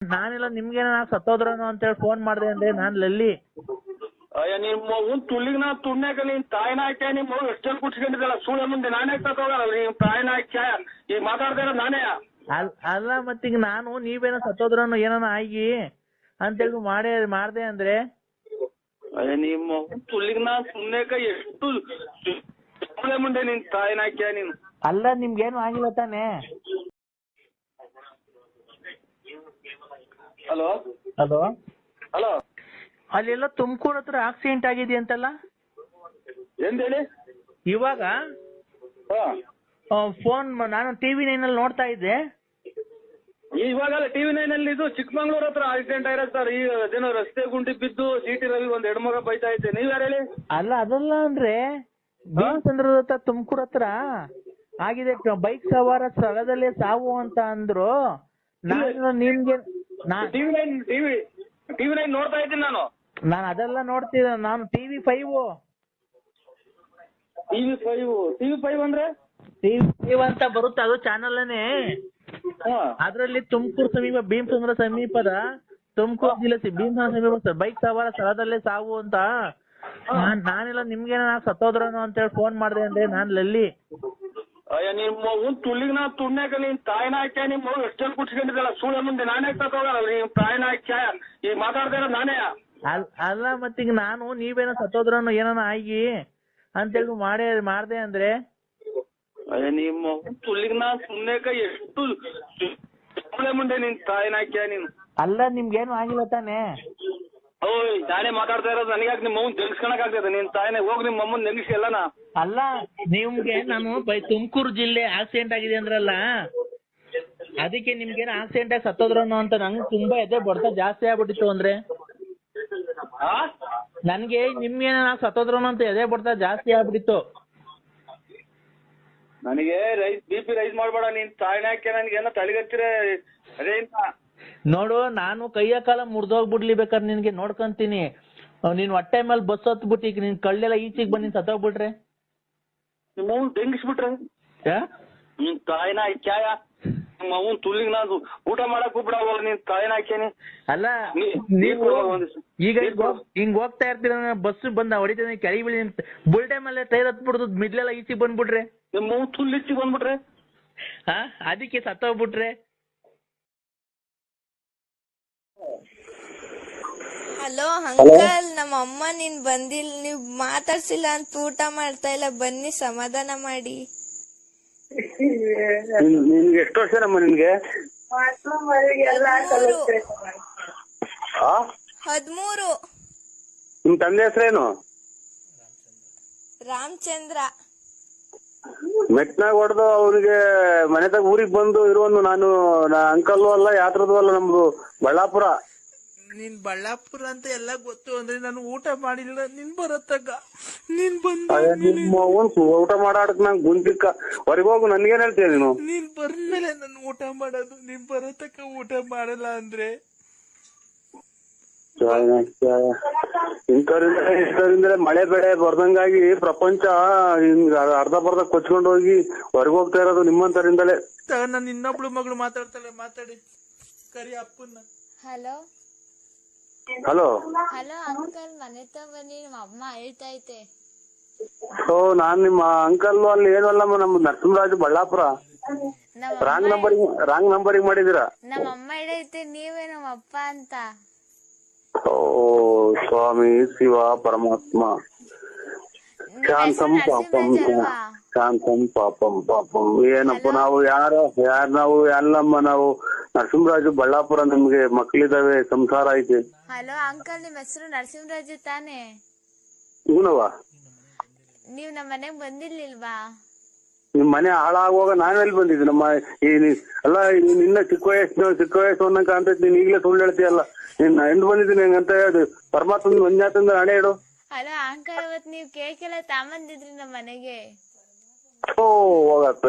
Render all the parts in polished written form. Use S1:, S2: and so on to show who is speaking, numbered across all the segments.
S1: ನಾನೆಲ್ಲ ನಿಮ್ಗೇನ ಸತ್ತೋದ್ರನು ಅಂತೇಳಿ ಫೋನ್ ಮಾಡಿದೆ ಅಂದ್ರೆ ನಾನು ಲಲ್ಲಿ.
S2: ಅಯ್ಯ ನಿಮ್ಮ ಒಂದು ತುಳ್ಳಿಗೆ ನಾ ತುಣ್ಯಾಕ ನೀನ್ ತಾಯಿನ ಹಾಕ್ಯ ನಿಮ್ಮ ಎಷ್ಟೆಲ್ಲ ಕುಟ್ಸ್ಕೊಂಡಿದ್ದಲ್ಲ ಸುಳ್ಳ ಮುಂದೆ ನಾನೇ ತಗೋಗಲ್ಲ ನೀನ್ ತಾಯಿನ ಹಾಕ್ಯ ಈಗ ಮಾತಾಡ್ತಾ ಇರೋದು ನಾನೇ.
S1: ಅಲ್ಲ ಮತ್ತೀಗ ನಾನು ನೀವೇನ ಸತ್ತೋದ್ರನು ಏನಾನ ಆಗಿ ಅಂತೇಳಿ ಮಾಡ್ದೆ ಅಂದ್ರೆ
S2: ಅಯ್ಯ ನಿಮ್ಮ ತುಳ್ಳಿಗೆ ನಾ ಸುಮ್ನೆಕ ಎಷ್ಟು ಸುಳ್ಳ ಮುಂದೆ ನೀನ್ ತಾಯಿನ ಹಾಕ್ಯ ನೀನು.
S1: ಅಲ್ಲ ನಿಮ್ಗೇನು ಆಗಿಲ್ಲ ತಾನೇ?
S2: ಹಲೋ
S1: ಹಲೋ
S2: ಹಲೋ
S1: ಅಲ್ಲೆಲ್ಲ ತುಮಕೂರು ಹತ್ರ ಆಕ್ಸಿಡೆಂಟ್ ಆಗಿದೆಯಂತಲ್ಲ
S2: ಎಂದೇಳಿ?
S1: ಇವಾಗ ಫೋನ್ ನಾನು ಟಿವಿ 9 ಅಲ್ಲಿ ನೋಡ್ತಾ ಇದ್ದೆ.
S2: ಇವಾಗಲ್ಲ ಟಿವಿ 9 ಅಲ್ಲಿ ಇದು ಚಿಕ್ಕಮಂಗ್ಳೂರ್ ಹತ್ರ ಆಕ್ಸಿಡೆಂಟ್ ಆಗಿರೋದು ಸರ್. ಈ ಅದೇನೋ ರಸ್ತೆ ಗುಂಡಿ ಬಿದ್ದು ಸಿಟಿ ರವಿ ಒಂದ್ ಹೆಣ್ಮಗ ಬೈತಾ ಇದ್ದೆ. ನೀವ್ ಯಾರು ಹೇಳಿ?
S1: ಅಲ್ಲ ಅದಲ್ಲ ಅಂದ್ರೆ ಭೀಮಸಂದ್ರದ ಹತ್ರ ತುಮಕೂರು ಹತ್ರ ಆಗಿದೆ, ಬೈಕ್ ಸವಾರ ಸ್ಥಳದಲ್ಲೇ ಸಾವು ಅಂತ ಅಂದ್ರು. ನಾನು ನಿಮ್ಗೆ
S2: ಟಿವಿ 9 ನೋಡ್ತಾ ಇದ್ದೀನಿ
S1: ನಾನು ಅದೆಲ್ಲ ನೋಡ್ತಿದ್ದೆ. ನಾನು TV5
S2: ಅಂದ್ರೆ
S1: TV5 ಅಂತ ಬರುತ್ತೆ, ಅದು ಚಾನಲ್ನೇ. ಅದ್ರಲ್ಲಿ ತುಮಕೂರು ಸಮೀಪ ಭೀಮಸಂದ್ರ ಸಮೀಪದ ತುಮಕೂರು ಜಿಲ್ಲೆ ಭೀಮಸಂದ್ರ ಸಮೀಪ ಬೈಕ್ ಸವಾರ ಸ್ಥಳದಲ್ಲೇ ಸಾವು ಅಂತ. ನಾನೆಲ್ಲ ನಿಮ್ಗೇನ ಸತ್ತೋದ್ರನು ಅಂತೇಳಿ ಫೋನ್ ಮಾಡಿದೆ ಅಂದ್ರೆ ನಾನು ಲಲ್ಲಿ.
S2: ಅಯ್ಯ ನಿಮ್ಮ ಒಂದು ತುಳ್ಳಿಗೆ ನಾ ತುಣ್ಯಾಕ ನೀನ್ ತಾಯಿನ ಹಾಕ್ಯ ನಿಮ್ಮ ಎಷ್ಟೆಲ್ಲ ಕುಟ್ಸ್ಕೊಂಡಿದ್ದಲ್ಲ ಸುಳ್ಳ ಮುಂದೆ ನಾನೇ ತಗೋಗಲ್ಲ ನೀನ್ ತಾಯಿನ ಹಾಕ್ಯ ಈಗ ಮಾತಾಡ್ತಾ ಇರೋದು ನಾನೇ.
S1: ಅಲ್ಲ ಮತ್ತೀಗ ನಾನು ನೀವೇನ ಸತ್ತೋದ್ರನು ಏನಾನ ಆಗಿ ಅಂತೇಳಿ ಮಾಡ್ದೆ ಅಂದ್ರೆ
S2: ಅಯ್ಯ ನಿಮ್ಮ ತುಳ್ಳಿಗೆ ನಾ ಸುಮ್ನೆಕ ಎಷ್ಟು ಸುಳ್ಳ ಮುಂದೆ ನೀನ್ ತಾಯಿನ ಹಾಕ್ಯ ನೀನು.
S1: ಅಲ್ಲ ನಿಮ್ಗೇನು ಆಗಿಲ್ಲ ತಾನೇ?
S2: ಓಯ್ ನಾನೇ ಮಾತಾಡ್ತಾ ಇರೋದು. ನನಗ್ಯಾಕೆ ನಿಮ್ಮ ಅವ್ನ್ ನೆನ್ಸ್ಕೊಳಕ್ ಆಗ್ತದೆ? ನಿನ್ ತಾಯಿನ ಹೋಗಿ ನಿಮ್ಮ ಅಮ್ಮನ್ ನೆನ್ಸಿ ಎಲ್ಲನ.
S1: ಅಲ್ಲ ನಿಮ್ಗೆ ನಾನು ತುಮಕೂರು ಜಿಲ್ಲೆ ಆಕ್ಸಿಡೆಂಟ್ ಆಗಿದೆ ಅಂದ್ರಲ್ಲ, ಅದಕ್ಕೆ ನಿಮ್ಗೇನು ಆಕ್ಸಿಡೆಂಟ್ ಆಗಿ ಸತ್ತೋದ್ರನು ಅಂತ ನಂಗೆ ತುಂಬಾ ಎದೆ ಬಡ್ತ ಜಾಸ್ತಿ ಆಗ್ಬಿಟ್ಟಿತ್ತು. ಅಂದ್ರೆ ನನ್ಗೆ ನಿಮ್ಗೇನ ಸತ್ತೋದ್ರನು ಅಂತ ಎದೆ ಬಡ್ತ ಜಾಸ್ತಿ ಆಗ್ಬಿಟ್ಟಿತ್ತು.
S2: ನನಗೆ BP ರೈಸ್ ಮಾಡ್ಬೇಡ ನೀನ್ ತಾಯಿನ ಹಾಕ್ಯ ನನ್ಗೇನೋ ತಲೆಗತ್ತಿರ ಅದೇ
S1: ನೋಡು, ನಾನು ಕೈಯ ಕಾಲ ಮುರ್ದೋಗ್ಬಿಡ್ಲಿ ಬೇಕಾದ್ರೆ ನಿನ್ಗೆ ನೋಡ್ಕೊಂತೀನಿ. ನೀನ್ ಹೊಟ್ಟೆ ಮೇಲೆ ಬಸ್ ಹತ್ಬಿಟ್ಟು ಈಗ ನಿನ್ ಕಳ್ಳೆಲ್ಲ ಈಚೆಗೆ ಬಂದು ಸತ್ತೋಗ್ಬಿಟ್ರೆ
S2: ನಿಮ್ಮ ಅವ್ನ್ ತೆಂಗಿಸ್ಬಿಟ್ರೆ ನೀನ್ ತಾಯಿನ ಹಾಕ್ಯಾಯ ನಿಮ್ಮ ಅವ್ನ್ ತುಳ್ಳಿಗೆ ನಾನು ಊಟ ಮಾಡಕ್ ಬಿಡವಲ್ಲ ನೀನ್ ತಾಯಿನ ಹಾಕ್ಯಾನಿ.
S1: ಅಲ್ಲ ನೀವು ಈಗ ಹಿಂಗ್ ಹೋಗ್ತಾ ಇರ್ತೀರ, ಬಸ್ ಬಂದ ಹೊಡಿತೀನಿ ಕೆಳಗೆ ಬೀಳಿ ಬುಲ್ಟೆ ಮೇಲೆ ಟೈರ್ ಹತ್ಬಿಡ್ದು ಮಿಡ್ಲೆಲ್ಲ ಈಚೆಗೆ ಬಂದ್ಬಿಟ್ರೆ
S2: ನಿಮ್ಮ ಅವ್ನ್ ತುಳ್ಳಿಚ್ಚಿ ಬಂದ್ಬಿಟ್ರೆ
S1: ಅದಕ್ಕೆ ಸತ್ತೋಗ್ಬಿಟ್ರೆ.
S3: ಹಲೋ ಅಂಕಲ್, ನಮ್ಮ ಅಮ್ಮ ನೀನ್ ಬಂದಿಲ್ಲ, ನೀವ್ ಮಾತಾಡ್ಸಿಲ್ಲ ಅಂತ ಊಟ ಮಾಡ್ತಾ ಇಲ್ಲ, ಬನ್ನಿ ಸಮಾಧಾನ ಮಾಡಿ.
S2: ನಿನ್ಗೆ ಎಷ್ಟು ವರ್ಷ ನಮ್ಮ ನಿನ್ಗೆ?
S3: 13.
S2: ನಿಮ್ ತಂದೆ ಹೆಸರೇನು?
S3: ರಾಮಚಂದ್ರ.
S2: ಮೆಟ್ನಾಗ ಹೊಡೆದು ಅವ್ರಿಗೆ ಮನೆದಾಗ ಊರಿಗೆ ಬಂದು ಇರುವನು ನಾನು ಅಂಕಲ್ ಅಲ್ಲ, ಯಾತ್ರದ್ದು ಅಲ್ಲ, ನಮ್ದು ಬಳ್ಳಾಪುರ.
S1: ನೀನ್ ಬಳ್ಳಾಪುರ ಅಂತ ಎಲ್ಲ ಗೊತ್ತು ಅಂದ್ರೆ ನಾನು ಊಟ ಮಾಡಿಲ್ಲ. ನೀನ್ ಬರತ್ತಕ್ಕ ನೀನ್ ಬಂದ
S2: ನಿಮ್ಮ ಊಟ ಮಾಡಾಡಕ್ ನಂಗೆ ಗುಂತಿಕ್ಕ ಹೊರಗೆ ಹೋಗು. ನನ್ಗೇನ್ ಹೇಳ್ತೀಯ ನೀನು?
S1: ನೀನ್ ಬಂದ್ಮೇಲೆ ನಾನು ಊಟ ಮಾಡೋದು. ನೀನ್ ಬರತ್ತಕ್ಕ ಊಟ ಮಾಡಲ್ಲ ಅಂದ್ರೆ
S2: ಇಂಥವ್ರಿಂದಲೇ ಮಳೆ ಬೆಳೆ ಬರ್ದಂಗಾಗಿ ಪ್ರಪಂಚ ಅರ್ಧ ಬರ್ಧ ಕೊಚ್ಕೊಂಡು ಹೋಗಿ ಹೊರಗೆ ಹೋಗ್ತಾ ಇರೋದು ನಿಮ್ಮಂತರಿಂದಲೇ.
S1: ನಾನು ಇನ್ನೊಬ್ಳು ಮಗಳು ಮಾತಾಡ್ತಾಳೆ, ಮಾತಾಡಿ ಕರಿ ಅಪ್ಪನ್ನ.
S3: ಹಲೋ
S2: ಹಲೋ
S3: ಹಲೋ ಅಂಕಲ್, ಮನೆ ಬನ್ನಿ, ನಮ್ಮ ಅಮ್ಮ ಹೇಳ್ತೈತೆ.
S2: ನಾನ್ ನಿಮ್ಮ ಅಂಕಲ್ ಅಲ್ಲಿ ಏನು ಅಲ್ಲಮ್ಮ, ನಮ್ದು ನರಸಿಂಹರಾಜು ಬಳ್ಳಾಪುರ. ರಾಂಗ್ ನಂಬರಿಗೆ ಮಾಡಿದೀರಾ.
S3: ನಮ್ಮ ಅಮ್ಮ ಹೇಳೈತೆ ನೀವೇ ನಮ್ಮ ಅಪ್ಪ ಅಂತ.
S2: ಓ ಸ್ವಾಮಿ ಶಿವ ಪರಮಾತ್ಮ ಶಾಂತಂ ಪಾಪಂ ಶಾಂತಂ ಪಾಪಂ ಪಾಪಂ. ಏನಪ್ಪ ನಾವು ನಾವು ಎಲ್ಲಮ್ಮ ನಾವು ನರಸಿಂಹರಾಜು ಬಳ್ಳಾಪುರ. ನಿಮ್ಗೆ ಮಕ್ಳಿದಾವೆ, ಸಂಸಾರ ಐತೆ.
S3: ಹಲೋ ಅಂಕಲ್, ನಿಮ್ ಹೆಸರು ನರಸಿಂಹರಾಜು ತಾನೇ?
S2: ಹೂನವ್ವ.
S3: ನೀವ್ ನಮ್ಮ ಮನೆಗ್ ಬಂದಿರ್ಲಿಲ್ವಾ?
S2: ನಿಮ್ ಮನೆ ಹಾಳಾಗುವಾಗ ನಾವೆಲ್ಲಿ ಬಂದಿದ್ವಿ? ನಮ್ಮ ಅಲ್ಲ ನಿನ್ನ ಚಿಕ್ಕ ವಯಸ್ಸು ಅನ್ನಂಕ ಅಂತ ನೀನ್ ಈಗಲೇ ಸುಳ್ಳು ಹೇಳ್ತೀಯಲ್ಲ. ನಿನ್ನ ಎಂಡ್ ಬಂದಿದ್ದೀನಿ ಹೆಂಗಂತ ಹೇಳಿ ಪರಮಾತ್ಮ ಮಂಜಾತಂದ್ರೆ ಹಣೆ ಇಡು.
S3: ಹಲೋ ಅಂಕಲ್, ಇವತ್ ನೀವ್ ಕೇಕ್ ಎಲ್ಲ ತಗೊಂಬಂದಿದ್ರಿ ನಮ್ಮ ಮನೆಗೆ.
S2: ಓ ಹೋಗಪ್ಪ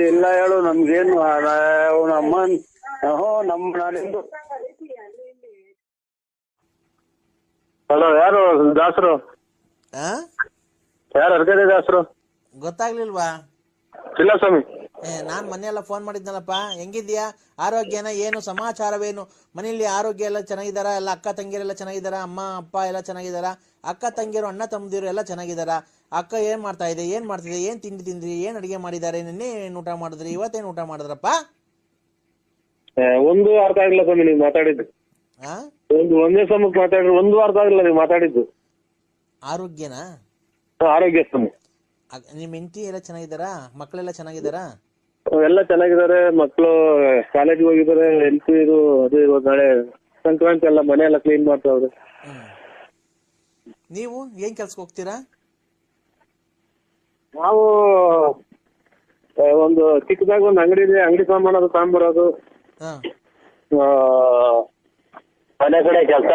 S2: ಇಲ್ಲ ಹೇಳು. ನಮ್ಗೇನು ಅಮ್ಮ ನಮ್ಮ ನಾನಿಂದು. ಹಲೋ, ಯಾರು ದಾಸರು? ಯಾರು ಅರ್ಗದೆ ದಾಸರು?
S1: ಗೊತ್ತಾಗ್ಲಿಲ್ವಾ?
S2: ಇಲ್ಲ ಸ್ವಾಮಿ.
S4: ನಾನ್ ಮೊನ್ನೆ ಎಲ್ಲ ಫೋನ್ ಮಾಡಿದ್ನಲ್ಲಪ್ಪ, ಹೆಂಗಿದ್ಯಾ, ಆರೋಗ್ಯನ, ಏನು ಸಮಾಚಾರವೇನು, ಮನೆಯಲ್ಲಿ ಆರೋಗ್ಯ ಎಲ್ಲ ಚೆನ್ನಾಗಿದಾರ, ಎಲ್ಲ ಅಕ್ಕ ತಂಗಿಯರೆಲ್ಲ ಚೆನ್ನಾಗಿದಾರ, ಅಮ್ಮ ಅಪ್ಪ ಎಲ್ಲ ಚೆನ್ನಾಗಿದಾರ, ಅಕ್ಕ ತಂಗಿಯರು ಅಣ್ಣ ತಮ್ಮದಿರು ಎಲ್ಲ ಚೆನ್ನಾಗಿದಾರ, ಅಕ್ಕ ಏನ್ ಮಾಡ್ತಾ ಇದೆ, ಏನ್ ಮಾಡ್ತಿದೆ, ಏನ್ ತಿಂಡಿ ತಿಂದ್ರಿ, ಏನ್ ಅಡಿಗೆ ಮಾಡಿದ್ದಾರೆ, ನಿನ್ನೆ ಏನ್ ಊಟ ಮಾಡಿದ್ರಿ, ಇವತ್ತೇನ್ ಊಟ ಮಾಡಿದ್ರಪ್ಪ?
S2: ಒಂದು ಅರ್ಥ ಆಗಿಲ್ಲ ಸ್ವಾಮಿ ನೀವು ಮಾತಾಡಿದ್ದು. ಒಂದೇ ಸಮಕ್ಕೆ ಮಾತಾಡಿದ್ರೆ ಒಂದು ಅರ್ಥ ಆಗಿಲ್ಲ ನೀವು ಮಾತಾಡಿದ್ದು.
S4: ಆರೋಗ್ಯನಾ?
S2: ಆರೋಗ್ಯ ಸ್ವಾಮಿ.
S4: ನಿಮ್ ಹೆಂಡತಿ ಎಲ್ಲ ಚೆನ್ನಾಗಿದಾರಾ, ಮಕ್ಕಳೆಲ್ಲ ಚೆನ್ನಾಗಿದಾರಾ?
S2: ಎಲ್ಲ ಚೆನ್ನಾಗಿದ್ದಾರೆ, ಮಕ್ಕಳು ಕಾಲೇಜಿಗೆ ಹೋಗಿದ್ದಾರೆ, ಹೆಲ್ತ್ ಇದು ಅದು ಇವಾಗ ನಾಳೆ ಸಂಕ್ರಾಂತಿ ಎಲ್ಲ ಮನೆ ಎಲ್ಲ ಕ್ಲೀನ್ ಮಾಡ್ತಾವ್ರೆ.
S4: ನೀವು ಏನ್ ಕೆಲ್ಸಕ್ಕೆ ಹೋಗ್ತೀರಾ?
S2: ನಾವು ಒಂದು ಚಿಕ್ಕದಾಗ ಒಂದು ಅಂಗಡಿ ಇದೆ, ಅಂಗಡಿ ಸಾಮಾನು ಅದು ತಗೊಂಡ್ಬರೋದು, ಮನೆ ಕಡೆ ಕೆಲಸ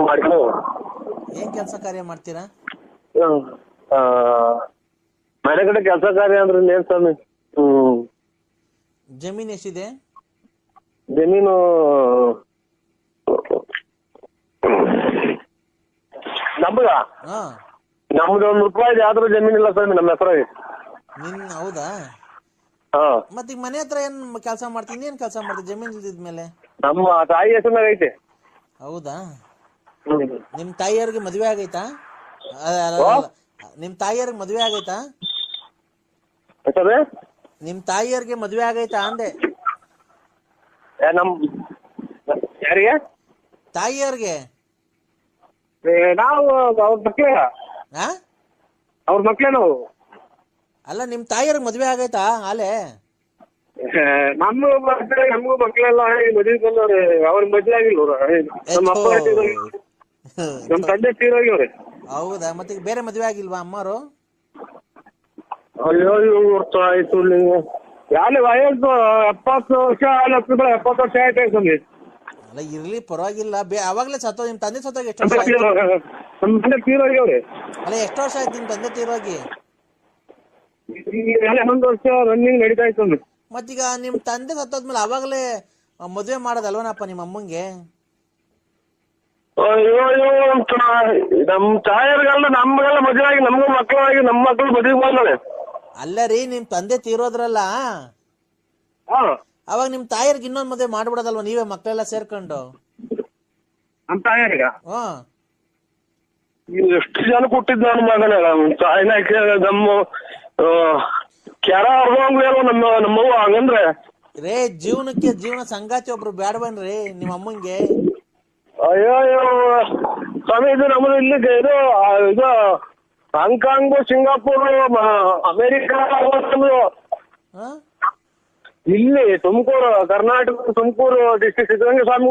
S2: ಮಾಡ್ಕೊಂಡು.
S4: ಏನ್ ಕೆಲಸ ಕಾರ್ಯ ಮಾಡ್ತೀರಾ?
S2: ಮನೆ ಕಡೆ ಕೆಲಸ ಕಾರ್ಯ ಅಂದ್ರೆ ಏನ್ ಸ್ವಾಮಿ?
S4: ಜಮೀನ್ ಎಷ್ಟಿದೆ?
S2: ಜಮೀನು ನಮ್ಗ ನಮ್ದು ₹1 ಯಾವ್ದು ಜಮೀನಿಲ್ಲ ಸ್ವಾಮಿ ನಮ್ಮ ಹೆಸರಾಗಿ.
S4: ಹೌದಾ? ಮತ್ತೀಗ ಮನೆ ಹತ್ರ ಏನ್ ಕೆಲಸ ಮಾಡ್ತೀನಿ, ಏನ್ ಕೆಲಸ ಮಾಡ್ತೀನಿ ಜಮೀನ್ ಇಲ್ದಿದ್ಮೇಲೆ?
S2: ನಮ್ಮ ತಾಯಿ ಹೆಸರಿನಾಗ ಐತೆ.
S4: ಹೌದಾ? ನಿಮ್ ತಾಯಿಯವ್ರಿಗೆ ಮದ್ವೆ ಆಗೈತಾ? ನಿಮ್ ತಾಯಿಯವ್ರಿಗೆ ಮದ್ವೆ ಆಗೈತಾ? ನಿಮ್ ತಾಯಿಯವ್ರಿಗೆ ಮದ್ವೆ ಆಗೈತಾ ಅಂದೆ.
S2: ನಮ್ ಯಾರಿಗೆ?
S4: ತಾಯಿಯವ್ರಿಗೆ.
S2: ನಾವು ಅವ್ರ ಮಕ್ಳೇ, ಅವ್ರ ಮಕ್ಳೇ ನಾವು.
S4: ಅಲ್ಲ, ನಿಮ್ ತಾಯಿಯವ್ರಿಗೆ ಮದ್ವೆ ಆಗೈತಾ ಆಲೆ?
S2: ನಮಗೂ ಮಕ್ಳೆಲ್ಲ ಮದ್ವೆ ಬಂದವ್ರೆ, ಅವ್ರಿಗೆ ಮದ್ವೆ ಆಗಿಲ್ಲ. ನಮ್ಮ ಅಪ್ಪ ನಮ್ ತಂದೆ ತೀರೋಗ್ಯವ್ರೆ.
S4: ಹೌದಾ? ಮತ್ತೆ ಬೇರೆ ಮದ್ವೆ ಆಗಿಲ್ವಾ ಅಮ್ಮರು?
S2: ಅಯ್ಯೋ ಆಯ್ತು ನೀವು ಯಾರು ವಯಸ್ಸು 70 ವರ್ಷ 70 ವರ್ಷ ಆಯ್ತು ಸ್ವಾಮಿ.
S4: ಅಲ್ಲ ಇರ್ಲಿ, ಪರವಾಗಿಲ್ಲ. ಅವಾಗ್ಲೇ ಸತ್ತೋ ನಿಮ್ ತಂದೆ ಸತ್ತೋಗಿ ಎಷ್ಟು ವರ್ಷ ಆಯ್ತು?
S2: ನಮ್ ತಂದೆ ತೀರೋಗ್ಯವ್ರೆ.
S4: ಅಲ್ಲ ಎಷ್ಟು ವರ್ಷ ಆಯ್ತು ನಿಮ್ ತಂದೆ ತೀರೋಗಿ?
S2: 11 ವರ್ಷ ರನ್ನಿಂಗ್ ನಡೀತಾ ಇತ್ತು.
S4: ಮತ್ತೀಗ ನಿಮ್ ತಂದೆ ಸತ್ತೋದ್ಮೇಲೆ ಅವಾಗಲೇ ಮದ್ವೆ ಮಾಡೋದಲ್ವನಪ್ಪ ನಿಮ್ಮ ಅಮ್ಮಂಗೆ?
S2: ಅಯ್ಯೋ ನಮ್ ತಾಯರ್ಗೆಲ್ಲ ನಮ್ಗೆಲ್ಲ ಮದುವೆ ಆಗಿ ನಮ್ಗೂ ಮಕ್ಕಳಾಗಿ ನಮ್ಮ ಮಕ್ಕಳು ಮದುವೆ ಮಾಡ್ತಾರೆ.
S4: ಅಲ್ಲ ರೀ, ನಿಮ್ ತಂದೆ ತೀರೋದ್ರಲ್ಲ, ಅವಾಗ ನಿಮ್ ತಾಯಿಯರ್ಗೆ ಇನ್ನೊಂದ್ ಮದುವೆ ಮಾಡ್ಬಿಡೋದಲ್ವ ನೀವೇ ಮಕ್ಕಳೆಲ್ಲ ಸೇರ್ಕೊಂಡು?
S2: ನಮ್ ತಾಯರ್ಗ ಎಷ್ಟು ಜನ ಕೊಟ್ಟಿದ್ ನಾನು ಮಗನ ತಾಯಿನ ನಮ್ಮ ಕೆರ ಅರ್ಧಂಗ್ಲೇನೋ ನಮ್ಮವ್ವ ಹಂಗಂದ್ರೆ.
S4: ರೇ, ಜೀವನ ಸಂಗಾತಿ ಒಬ್ರು ಬೇಡವನ್ರಿ ನಿಮ್ಮ ಅಮ್ಮಂಗೆ?
S2: ಅಯ್ಯೋ ಸ್ವಾಮಿ, ಇದು ನಮ್ಮದು ಇಲ್ಲಿ ಇದು ಹಾಂಗ್ಕಾಂಗ್, ಸಿಂಗಾಪುರ್, ಅಮೇರಿಕಾ, ಇಲ್ಲಿ ತುಮಕೂರು, ಕರ್ನಾಟಕ ತುಮಕೂರು ಡಿಸ್ಟ್ರಿಕ್ಟ್ ಸಿದ್ಧಗಂಗೆ ಸ್ವಾಮಿ.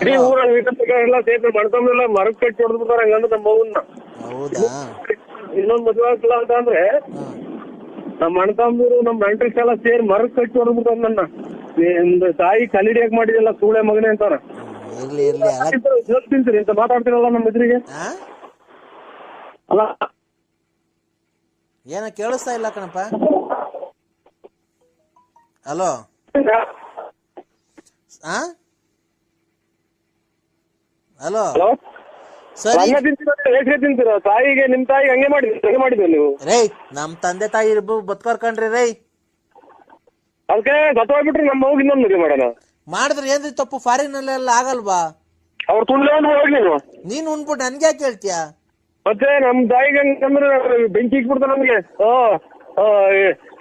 S2: ಇಡೀ ಊರಲ್ಲಿ ಎಲ್ಲ ಸೇರ್ಕೊಂಡು ಮಣ್ತಂಬೆಲ್ಲ ಮರಕ್ ಕಟ್ಟಿ ಹೊಡೆದ್ಬಿಡ್ತಾರೆ. ಹಂಗಂದ್ರೆ ನಮ್ಮ ಮಗುನ್ನ ಇನ್ನೊಂದ್ ಮದುವೆ ಆಗ್ತಿಲ್ಲ ಅಂತ ಅಂದ್ರೆ ನಮ್ಮ ಅಣ್ತಂಬರು ನಮ್ಮ ನೆಂಟ್ರಿಗೆಲ್ಲ ಸೇರಿ ಮರಕ್ ಕಟ್ಟಿ ಹೊಡೆದ್ಬಿಡ್ತಾರ. ನನ್ನ ತಾಯಿ ಕಲಿಡಿಯಾಗ ಮಾಡಿದೆಲ್ಲ ಸೂಳೆ ಮಗನೇ ಅಂತಾರ. ತಿಂತೀರಿ ಅಂತ ಮಾತಾಡ್ತಿರಲ್ಲ ನಮ್ಮ ಎದುರಿಗೆ. ಅಲ್ಲ
S4: ಏನ ಕೇಳಿಸ್ತಾ ಇಲ್ಲ ಕಣಪ್ಪ. ಹಲೋ, ಹಲೋ, ಸರಿ
S2: ತಿಂತೀರ? ತಾಯಿಗೆ ನಿಮ್ ತಾಯಿಗೆ ಹಂಗೆ ಮಾಡಿದ್ರಿ ನೀವು?
S4: ರೈ, ನಮ್ ತಂದೆ ತಾಯಿ ಬದುಕರ್ಕಂಡ್ರಿ ರೈ.
S2: ಅದಕ್ಕೆ ಸತ್ತೋಗ್ಬಿಟ್ರಿ ನಮ್ಮ ಮಗು ಇನ್ನೊಂದು ಮದುವೆ ಮಾಡೋಣ
S4: ಮಾಡಿದ್ರೆ ಏನ್ರಿ ತಪ್ಪು? ಫಾರಿನ್ ಅಲ್ಲೆಲ್ಲ ಆಗಲ್ವಾ?
S2: ಅವ್ರು ತುಂಡ್ಲೆ ಹೋಗ್ಲಿ
S4: ನೀನ್ ಉಣ್ಬಿಟ್ಟು ನನ್ಗೆ ಯಾಕೆ ಹೇಳ್ತೀಯ?
S2: ಮತ್ತೆ ನಮ್ ತಾಯಿಗೆ ಹಂಗಂದ್ರೆ ಬೆಂಕಿ ಇಕ್ಬಿಡ್ತಾರ ನಮ್ಗೆ.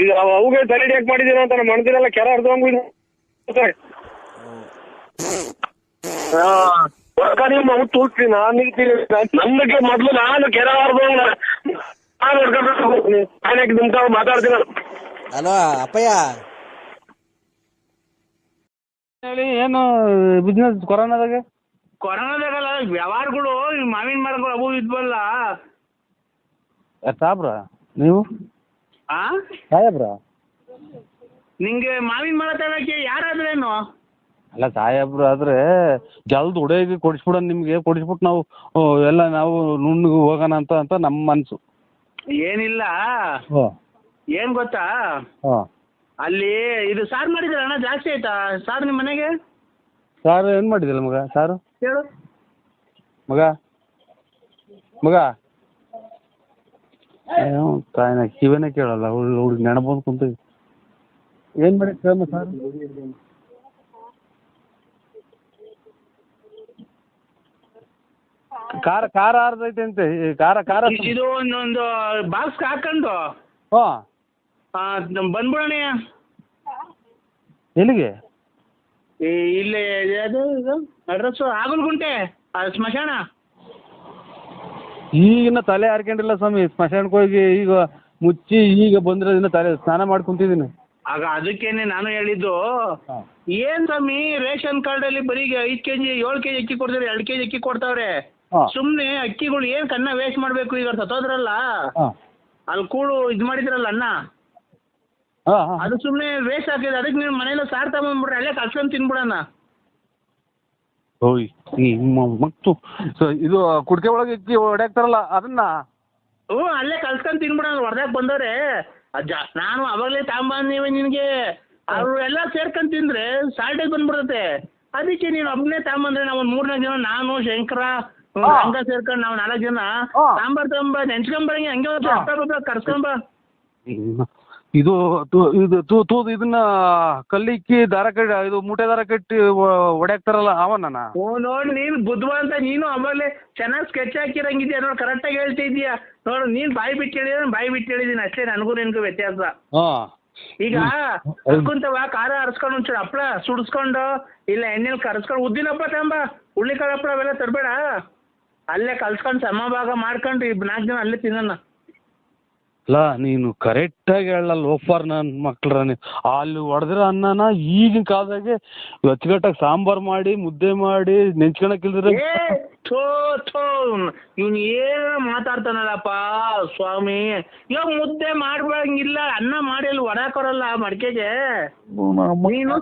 S2: ಈಗ ಅವುಗೆ ತಲೆಡಿಯಾಕ್ ಮಾಡಿದೀನ ಅಂತ ನಮ್ಮ ಮಣದಿನೆಲ್ಲ ಕೆರ ಅರ್ಧಂಗ್ ನೀವು ಮಗು ತೂಗ್ತೀನಿ. ನಾನು ನಮ್ಗೆ ಮೊದ್ಲು ನಾನು ಕೆರ ಅರ್ಧಂಗ್ ನಾನು ಹೊಡ್ಕೊಂಡು ನಿಂತ ಮಾತಾಡ್ತೀನಿ.
S4: ಹಲೋ ಅಪ್ಪಯ್ಯ,
S1: ಹೇಳಿ, ಏನು ಬಿಸ್ನೆಸ್ ಕೊರೋನಾದಾಗ
S2: ವ್ಯವಹಾರಗಳು ಮಾವಿನ ಮರಗಳು ಅವು ಇದ್ವಲ್ಲ
S1: ಸಾಬ್ರ ನೀವು? ಸಾಹೇಬ್ರ,
S2: ನಿಂಗೆ ಮಾವಿನ ಮರ ತರಕ್ಕೆ ಯಾರಾದ್ರೇನು?
S1: ಅಲ್ಲ ಸಾಹೇಬ್ರು ಆದ್ರೆ ಜಲ್ದ್ ಹುಡುಗಿ ಕೊಡಿಸ್ಬಿಡ, ನಿಮ್ಗೆ ಕೊಡಿಸ್ಬಿಟ್ಟು ನಾವು ಎಲ್ಲ ನಾವು ನುಣ್ಣಗೆ ಹೋಗೋಣ ಅಂತ ನಮ್ಮ ಮನ್ಸು.
S2: ಏನಿಲ್ಲ, ಏನ್ ಗೊತ್ತಾ, ಅಲ್ಲಿ ಇದು ಸಾರು ಮಾಡಿದ್ರ ಅಣ್ಣ ಜಾಸ್ತಿ ಆಯ್ತಾ ಸಾರು ನಿಮ್ಮ ಮನೆಗೆ?
S1: ಸಾರು ಏನ್ ಮಾಡಿದಿಲ್ಲ ಮಗ? ಸಾರು
S2: ಹೇಳು.
S5: ಮಗ ಮಗ ತಾಯಿನ ಕಿವಿನೇ ಕೇಳಲ್ಲ ಹುಡುಗಿ ನೆನಪು ಕುಂತ ಏನ್ ಮಾಡಿ ಕೇಳಮ್ಮ ಸರ್ ಕಾರ ಆರ್ದೈತೆ ಅಂತೆ ಕಾರ
S1: ಇದು ಒಂದೊಂದು ಬಾಕ್ಸ್ ಹಾಕೊಂಡು
S5: ಹಾಂ
S1: ಬಂದ್ಬಿಡೋಣ.
S5: ಎಲ್ಲಿಗೆ?
S1: ಇಲ್ಲೇ ಅದು ಇದು ಅಡ್ರೆಸ್ಸು ಆಗಲ್ಗುಂಟೆ ಸ್ಮಶಾನ.
S5: ಈಗಿನ ತಲೆ ಹಾರ್ಕೊಂಡಿಲ್ಲ ಸ್ವಾಮಿ, ಸ್ಮಶಾನಕ್ಕೆ ಹೋಗಿ ಈಗ ಮುಚ್ಚಿ ಈಗ ಬಂದಿರೋದಿನ್ನ ತಲೆ ಸ್ನಾನ ಮಾಡಿ ಕುಂತಿದ್ದೀನಿ.
S1: ಆಗ ಅದಕ್ಕೇನೆ ನಾನು ಹೇಳಿದ್ದು, ಏನ್ ಸ್ವಾಮಿ ರೇಷನ್ ಕಾರ್ಡ್ ಅಲ್ಲಿ ಬರೀ 5 kg 7 kg ಅಕ್ಕಿ ಕೊಡ್ತಾರೆ, 2 kg ಅಕ್ಕಿ ಕೊಡ್ತಾವ್ರೆ. ಸುಮ್ನೆ ಅಕ್ಕಿಗಳು ಏನ್ ಕನ್ನ ವೇಸ್ಟ್ ಮಾಡ್ಬೇಕು? ಈಗ ಸತ್ತೋದ್ರಲ್ಲ ಅಲ್ಲಿ ಕೂಡು ಇದ್ ಮಾಡಿದ್ರಲ್ಲ ಅನ್ನ, ಅದು ಸುಮ್ನೆ ವೇಸ್ಟ್ ಆಗ್ತದೆ. ಅದಕ್ಕೆ ನೀವು ಮನೇಲಿ ಸಾರ್ ತಗೊಂಡ್ಬಿಡ್ರಿ, ಅಲ್ಲೇ ಕಲ್ಸ್ಕೊಂಡ್ ತಿನ್ಬಿಡಣ.
S5: ಓಯ್ ಮತ್ತು ಇದು ಕುಡ್ಕೆ ಒಳಗೆ ಅಕ್ಕಿ ಹೊಡ್ಯಾಕ್ತಾರಲ್ಲ ಅದನ್ನ
S1: ಅಲ್ಲೇ ಕಲ್ಸ್ಕೊಂಡ್ ತಿನ್ಬಿಡಣ. ಹೊರದಾಕ್ ಬಂದವ್ರೆ ನಾನು ಅವಾಗಲೇ ತಗೊಂಬಂದಿವೆ ನಿನ್ಗೆ. ಅವ್ರು ಎಲ್ಲ ಸೇರ್ಕೊಂಡ್ ತಿಂದ್ರೆ ಸಾಲ್ಟೇಜ್ ಬಂದ್ಬಿಡ್ತತೆ. ಅದಕ್ಕೆ ನೀನು ಒಬ್ಬನೇ ತಗೊಂಬಂದ್ರೆ ನಾವು 3-4 ಜನ, ನಾನು ಶಂಕರ ಹಂಗ ಸೇರ್ಕೊಂಡು ನಾವು 4 ಜನ ಸಾಂಬಾರ್ ತಗೊಂಬ ನೆನ್ಸ್ಕೊಂಬರಂಗೆ ಹಂಗೆ ಕರ್ಸ್ಕೊಂಬ.
S5: ಇದು ಇದನ್ನ ಕಲ್ಲಿಕ್ಕಿ ದಾರ ಕಟ್ಟಿ ಇದು ಮೂಟೆ ದಾರ ಕಟ್ಟಿ ಹೊಡ್ಯಾಕ್ತಾರಲ್ಲ ಅವನ
S1: ನೋಡಿ ನೀನು ಬುದ್ಧಿವಂತ. ನೀನು ಆಮೇಲೆ ಚೆನ್ನಾಗಿ ಸ್ಕೆಚ್ ಹಾಕಿರಂಗಿದ್ಯಾ ನೋಡಿ, ಕರೆಕ್ಟಾಗಿ ಹೇಳ್ತಿದ್ಯಾ ನೋಡು. ನೀನ್ ಬಾಯಿ ಬಿಟ್ಟು ಹೇಳಿದ್ರೆ ಬಾಯಿ ಬಿಟ್ಟು ಹೇಳಿದೀನಿ ಅಷ್ಟೇ, ನನಗೂ ನಿನ್ಗೂ ವ್ಯತ್ಯಾಸ. ಈಗ ಕರ್ಕೊಂತವ ಖಾರ ಹರಿಸ್ಕೊಂಡು ಒಂಚೂರು ಹಪ್ಪಳ ಸುಡಿಸ್ಕೊಂಡು ಇಲ್ಲ ಎಣ್ಣೆಲಿ ಕರ್ಸ್ಕೊಂಡು ಉದ್ದಿನಪ್ಪ ತಗೊಂಬ, ಹುಳ್ಳಿಕಾಳು ಹಪ್ಪಳ ಅವೆಲ್ಲ ತರಬೇಡ. ಅಲ್ಲೇ ಕಲ್ಸ್ಕೊಂಡು ಸಮಭಾಗ ಮಾಡ್ಕೊಂಡು 4 ಜನ ಅಲ್ಲೇ ತಿನ್ನೋಣ.
S5: ಅಲ್ಲ ನೀನು ಕರೆಕ್ಟಾಗಿ ಹೇಳಲ್ಲ ಲೋಫರ್ ನನ್ನ ಮಕ್ಳ್ರ. ಅಲ್ಲಿ ಹೊಡೆದಿರೋ ಅನ್ನನ ಈಗಿನ ಕಾಲದಾಗೆ ಅಚ್ಚುಕಟ್ಟಾಗಿ ಸಾಂಬಾರು ಮಾಡಿ ಮುದ್ದೆ ಮಾಡಿ ನೆಂಚ್ಕೊಳಕ್ಕಿಲ್ದ್ರೆ
S1: ಇವ್ನು ಏನು ಮಾತಾಡ್ತಾನಲ್ಲಪ್ಪ ಸ್ವಾಮಿ. ಇವಾಗ ಮುದ್ದೆ ಮಾಡ್ಬಂಗಿಲ್ಲ, ಅನ್ನ ಮಾಡಿ ಅಲ್ಲಿ ಹೊಡಾಕೊರಲ್ಲ ಮಡಿಕೆಗೆ. ನೀನು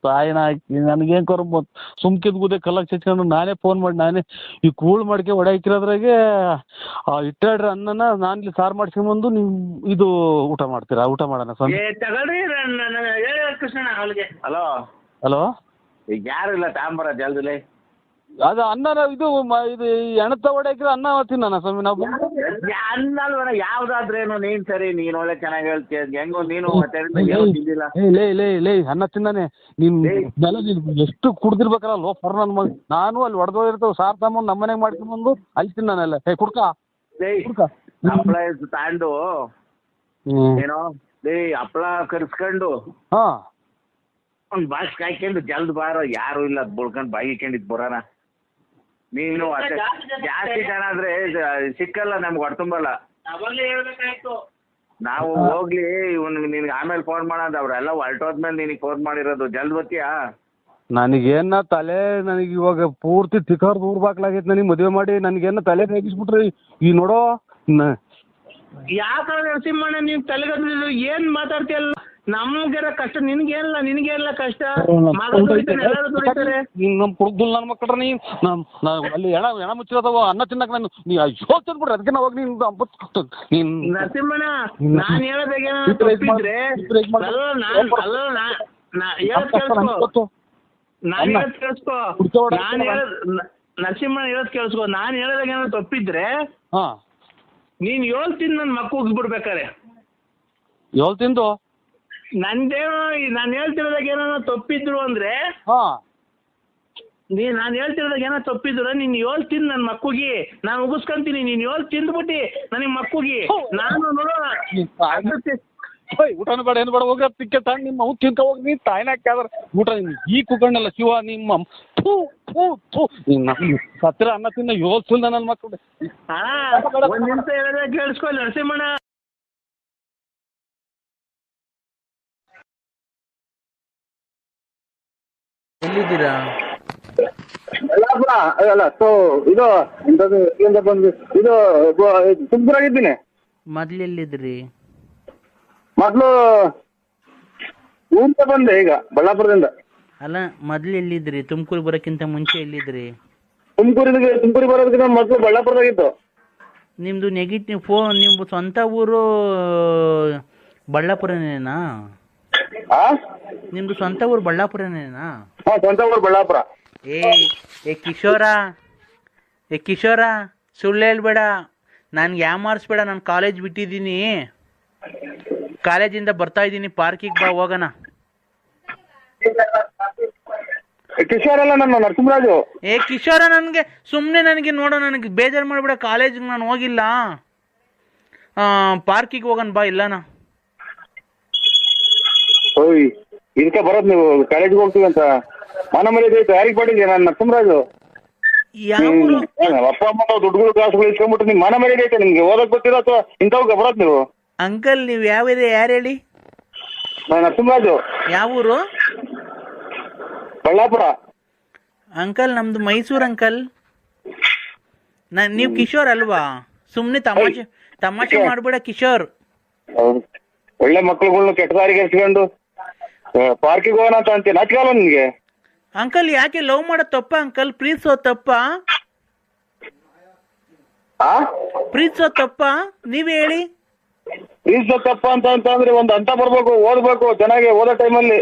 S5: ತಾಯಿನ ಹಾಕಿ ನನಗೇನ್ ಕೊರ ಸುಮ್ಕಿದ್ ಗುದ್ದೆ ಕಲ್ಲಕ್ ಚಚ್ಕೊಂಡು ನಾನೇ ಫೋನ್ ಮಾಡಿ ನಾನೇ ಈ ಕೂಳ್ ಮಡಿಕೆ ಹೊಡ್ಯಾಕಿರೋದ್ರಾಗೆ ಇಟ್ಟಾಡ್ರಿ ಅನ್ನನ ನಾನು ಇಲ್ಲಿ ಸಾರು ಮಾಡ್ಸ್ಕೊಂಬಂದು ನೀವು ಇದು ಊಟ ಮಾಡ್ತೀರಾ? ಊಟ ಮಾಡೋಣ ಸ್ವಾಮಿ.
S1: ತಗೊಳ್ರಿ ಕೃಷ್ಣಣ್ಣ ಅವಳಿಗೆ.
S5: ಹಲೋ
S1: ಈಗ ಯಾರು ಇಲ್ಲ ತಾಂಬರ ಜಲ್ದಿಲೆ.
S5: ಅದು ಅನ್ನ ಇದು ಎಣತ ಹೊಡ್ಯಾಕಿರೋ ಅನ್ನ ತಿನ್ನೋಣ ಸ್ವಾಮಿ ನಾವು.
S1: ಅನ್ನ ಅಲ್ವಣ ಯಾವ್ದಾದ್ರೇನು ನೀನ್ ಸರಿ, ನೀನ್ ಒಳ್ಳೆ ಚೆನ್ನಾಗಿ ಹೇಳ್ತೀಯ. ಹೆಂಗೋ ನೀನು
S5: ಲೇ ಅನ್ನ ತಿನ್ನಾನೆ ನೀನ್ ಎಷ್ಟು ಕುಡ್ದಿರ್ಬೇಕಲ್ಲ ಲೋಫರ್ ನನ್ನ ಮಗ. ನಾನು ಅಲ್ಲಿ ಹೊಡೆದೋಗಿರ್ತೇವೆ ಸಾರ್ ತಗೊಂಡು ನಮ್ಮ ಮನೆಗೆ ಮಾಡ್ಕೊಂಡ್ಬಂದು ಅಲ್ಲಿ ತಿನ್ನಾನೆಲ್ಲ. ಕುಡ್ಕ
S1: ಹಪ್ಪಳ ತಾಂಡು ಏನೋ ಹಪ್ಪಳ ಕರ್ಸ್ಕೊಂಡು ಒಂದ್ ಬಾಕ್ಸ್ ಕಾಯ್ಕೊಂಡು ಜಲ್ದ್ ಬಾರ, ಯಾರು ಇಲ್ಲ ಬುಳ್ಕೊಂಡ್ ಬಾಯಿ ಇಕ್ಕೊಂಡಿದ್ ಬರೋಣ. ನೀನು ಜಾಸ್ತಿ ಜನ ಆದ್ರೆ ಸಿಕ್ಕಲ್ಲ ನಮ್ಗೆ ಹೊಡ್ತುಂಬಲ್ಲ. ನಾವು ಹೋಗ್ಲಿ ನಿನ್ಗೆ ಆಮೇಲೆ ಫೋನ್ ಮಾಡೋದು, ಅವ್ರೆಲ್ಲ ಹೊರಟೋದ್ಮೇಲೆ ನಿನಗೆ ಫೋನ್ ಮಾಡಿರೋದು. ಜಲ್ದ್ ಬತ್ತೀಯಾ?
S5: ನನಗೇನ ತಲೆ ನನಗೆ ಇವಾಗ ಪೂರ್ತಿ ತಿಕ್ಕರ್ ದೂರ ಬಾಕ್ಲಾಗೈತೆ. ನನಗೆ ಮದುವೆ ಮಾಡಿ ನನಗೇನ ತಲೆ ರೇಗಿಸ್ಬಿಟ್ರಿ. ಈ ನೋಡೋ
S1: ಯಾಕ ನರಸಿಂಹಣ್ಣ ನೀನ್ ತಲೆಗದ್ದು ಏನ್ ಮಾತಾಡ್ತೀಯಲ್ಲ? ನಮ್ಗೆಲ್ಲ ಕಷ್ಟ, ನಿನ್ಗೇನಿಲ್ಲ ಕಷ್ಟ.
S5: ನಮ್ ಕುಡ್ದುಲ್ ನನ್ನ ಮಕ್ಕಳ್ರ ನೀ ಅಲ್ಲಿ ಎಣ ಮುಚ್ಚಿರೋದವ ಅನ್ನ ತಿನ್ನಕ್ ನಾನು ಅಯ್ಯೋ ತಿನ್ಬಿಡ್ರಿ. ಅದಕ್ಕೆ ನಾವು
S1: ನರಸಿಂಹಣ್ಣ ನಾನ್ ಹೇಳೋದಾಗೇನ ತಪ್ಪಿದ್ರೆ ನರಸಿಂಹಣ್ಣ ಹೇಳೋದ್ ಕೇಳಿಸ್ಕೊ. ನಾನ್ ಹೇಳೋದಾಗೇನ ತಪ್ಪಿದ್ರೆ ನೀನ್ 7 ತಿಂದು ನನ್ ಮಕ್ಕ ಉಗಿಸ್ಬಿಡ್ಬೇಕಾರೆ.
S5: 7 ತಿಂದು
S1: ನಂದೇನೋ ನಾನು ಹೇಳ್ತಿರೋದಾಗ ಏನೋ ತಪ್ಪಿದ್ರು ಅಂದ್ರೆ ನಾನು ಹೇಳ್ತಿರೋದಾಗ ಏನೋ ತಪ್ಪಿದ್ರು ನೀನ್ 7 ತಿಂದು ನನ್ನ ಮಕ್ಕುಗಿ ನಾನು ಉಗಿಸ್ಕೊಂತೀನಿ. ನೀನ್ 7 ತಿಂದ್ಬಿಟ್ಟು ನನಗೆ ಮಕ್ಕುಗಿ ನಾನು ನೋಡೋಣ.
S5: ಊಟನೂ ಬೇಡ ಏನು ಬೇಡ ಹೋಗಿ ತಿಕ್ಕೆ ತಗೊಂಡು ನಿಮ್ಮ ಅವ್ನು ತಿನ್ಕ ಹೋಗಿ ನೀನು ತಾಯಿನ ಹಾಕ್ಯಾದ್ರ ಊಟ ಈ ಕುಕ್ಕಣ್ಣಲ್ಲ ಶಿವ ನಿಮ್ಮ ಸತ್ತಿರ ಅನ್ನ ತಿನ್ನ 7 ಸುಲ್ ನನ್ನ ಮಕ್ಕಳು.
S1: ಒಂದ್ ನಿಮಿಷ ಹೇಳಿದ್ರೆ ಕೇಳಿಸ್ಕೊಳ್ಳಿ ನರಸಿಂಹಣ್ಣ.
S4: ಎಲ್ಲಿದ್ದೀರಾ?
S2: ಅಲ್ಲ ಸೊ ಇದು ಎಂತದು ಇಲ್ಲಿಂದ ಬಂದು ಇದು ತುಮಕೂರಾಗಿದ್ದೀನಿ.
S4: ಮೊದ್ಲು ಎಲ್ಲಿದ್ರಿ?
S2: ಮೊದ್ಲು ಊರಿಂದ ಬಂದೆ, ಈಗ ಬಳ್ಳಾಪುರದಿಂದ.
S4: ಅಲ್ಲ ಮೊದ್ಲು ಎಲ್ಲಿದ್ರಿ? ತುಮಕೂರು ಬರೋಕ್ಕಿಂತ ಮುಂಚೆ ಎಲ್ಲಿದ್ರಿ?
S2: ತುಮಕೂರಿಗೆ ಬರೋದಕ್ಕಿಂತ ಮೊದಲು ಬಳ್ಳಾಪುರದಾಗಿತ್ತು.
S4: ನಿಮ್ದು ನೆಗೆಟಿವ್ ಫೋನ್, ನಿಮ್ಮ ಸ್ವಂತ ಊರು ಬಳ್ಳಾಪುರನೇನಾ? ನಿಮ್ದು ಸ್ವಂತ ಊರು ಬಳ್ಳಾಪುರನೇನಾ?
S2: ಸ್ವಂತ ಊರು ಬಳ್ಳಾಪುರ.
S1: ಏ ಕಿಶೋರ ಸುಳ್ಳು ಹೇಳ್ಬೇಡ, ನನ್ಗೆ ಯಾಮಾರಿಸ್ಬೇಡ. ನಾನು ಕಾಲೇಜ್ ಬಿಟ್ಟಿದ್ದೀನಿ, ಕಾಲೇಜಿಂದ ಬರ್ತಾ ಇದ್ದೀನಿ, ಪಾರ್ಕಿಗೆ ಬಾ ಹೋಗೋಣ.
S2: ಕಿಶೋರ್ ಅಲ್ಲ, ನನ್ನ ನರಸಿಂಹರಾಜು.
S1: ಕಿಶೋರ, ನನಗೆ ನೋಡೋ, ನನಗೆ ಬೇಜಾರು ಮಾಡ್ಬೇಡ. ಕಾಲೇಜಿಗೆ ನಾನು ಹೋಗಿಲ್ಲ, ಪಾರ್ಕಿಗೆ ಹೋಗೋಣ ಬಾ. ಇಲ್ಲನಾ
S2: ಓಯ್, ಇದಕ್ಕೆ ಬರೋದು ನೀವು ಕಾಲೇಜ್ಗೆ ಹೋಗ್ತೀವಿ ಅಂತ? ಮನ ಮರ್ಯಾದೆ ಐತೆ ಯಾರಿಗೆ ಪಡಿದ್ಯಾ? ನಾನು ನರಸಿಂಹರಾಜು. ಅಪ್ಪ ಅಮ್ಮ ದುಡ್ಡುಗಳು ಕಾಸುಗಳು ಇಸ್ಕೊಂಡ್ಬಿಟ್ಟು ನಿಮ್ ಮನ ಮರ್ಯಾದೆ ಐತೆ ನಿಮ್ಗೆ? ಓದಕ್ ಗೊತ್ತಿರೋ ಅಥವಾ ಇಂಥವ್ಗೆ ಬರೋದು ನೀವು?
S1: ಅಂಕಲ್, ನೀವು ಯಾವ ಯಾರು ಹೇಳಿ?
S2: ನಾನು ನರಸಿಂಹರಾಜು.
S1: ಯಾವ ಊರು?
S2: ಬಳ್ಳಾಪುರ.
S1: ಅಂಕಲ್, ನಮ್ದು ಮೈಸೂರು ಅಂಕಲ್. ನೀವು ಕಿಶೋರ್ ಅಲ್ವಾ? ಸುಮ್ನೆ ತಮಾಷೆ ಮಾಡ್ಬೇಡ ಕಿಶೋರ್.
S2: ಹೌದು, ಒಳ್ಳೆ ಮಕ್ಳುಗಳ್ನ ಕೆಟ್ಟ ದಾರಿಗೆ ಎರ್ಸ್ಕೊಂಡು ಪಾರ್ಕಿಗೆ ಹೋಗೋಣ ಅಂತ ಅಂತೀನಿ. ನಾಚಿಕಲ್ಲ ನಿನ್ಗೆ?
S1: ಅಂಕಲ್, ಯಾಕೆ ಲವ್ ಮಾಡೋದ್ ತಪ್ಪ ಅಂಕಲ್? ಪ್ರೀತಿಸೋದ್ ತಪ್ಪ? ಪ್ರೀತಿಸೋದ್ ತಪ್ಪ? ನೀವೇ ಹೇಳಿ.
S2: ಪ್ರೀತಿಸೋದ್ ತಪ್ಪ ಅಂತಂದ್ರೆ ಒಂದು ಹಂತ ಬರ್ಬೇಕು, ಓದ್ಬೇಕು ಚೆನ್ನಾಗಿ. ಓದೋ ಟೈಮಲ್ಲಿ